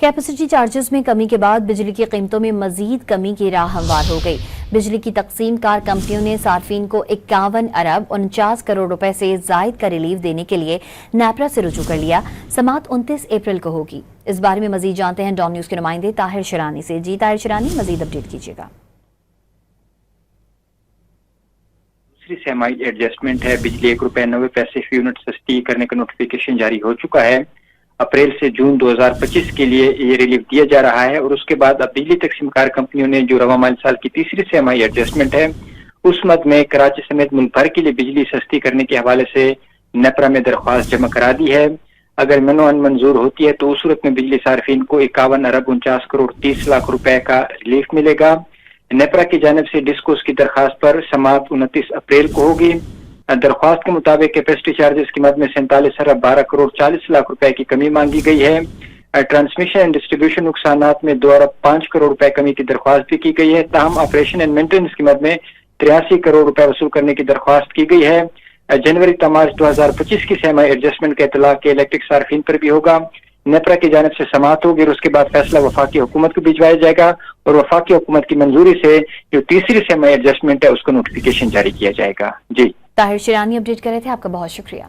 Capacity charges میں کمی کے بعد بجلی کی قیمتوں میں مزید کمی کی راہ ہموار ہو گئی۔ بجلی کی تقسیم کار کمپنیوں نے صارفین کو 51 ارب 49 کروڑ روپے سے زائد کا ریلیف دینے کے لیے نیپرا سے رجوع کر لیا۔ سماعت 29 اپریل کو ہوگی۔ اس بارے میں مزید جانتے ہیں ڈان نیوز کے نمائندے طاہر شرانی سے۔ جی طاہر شرانی، مزید اپڈیٹ کیجیے گا۔ دوسری سہمائی ایڈجسٹمنٹ ہے، بجلی ₹1.90 فی یونٹ سستی کرنے کا نوٹیفیکیشن جاری ہو چکا ہے۔ اپریل سے جون 2025 کے لیے یہ ریلیف دیا جا رہا ہے، اور اس کے بعد اب بجلی تقسیم کار کمپنیوں نے جو رواں مالی سال کی تیسری سہمائی ایڈجسٹمنٹ ہے، اس مد میں کراچی سمیت ملک بھر کے لیے بجلی سستی کرنے کے حوالے سے نیپرا میں درخواست جمع کرا دی ہے۔ اگر منوعن منظور ہوتی ہے تو اس صورت میں بجلی صارفین کو 51 ارب 49 کروڑ 30 لاکھ روپے کا ریلیف ملے گا۔ نیپرا کی جانب سے ڈسکوز کی درخواست پر سماعت 29 اپریل کو ہوگی۔ درخواست کے مطابق کیپیسٹی چارجز کی مد میں 47 ارب 12 کروڑ 40 لاکھ روپے کی کمی مانگی گئی ہے۔ ٹرانسمیشن اینڈ ڈسٹریبیوشن نقصانات میں 2 ارب 5 کروڑ روپے کمی کی درخواست بھی کی گئی ہے۔ تاہم آپریشن اینڈ مینٹیننس کی مد میں 83 کروڑ روپے وصول کرنے کی درخواست کی گئی ہے۔ جنوری تا مارچ 2025 کی سہمائی ایڈجسٹمنٹ کا اطلاق الیکٹرک صارفین پر بھی ہوگا۔ نیپرا کی جانب سے سماعت ہوگی اور اس کے بعد فیصلہ وفاقی حکومت کو بھجوایا جائے گا، اور وفاقی حکومت کی منظوری سے جو تیسری سہمائی ایڈجسٹمنٹ ہے اس کو نوٹیفیکیشن جاری کیا جائے گا۔ جی طاہر شرانی اپڈیٹ کر رہے تھے، آپ کا بہت شکریہ۔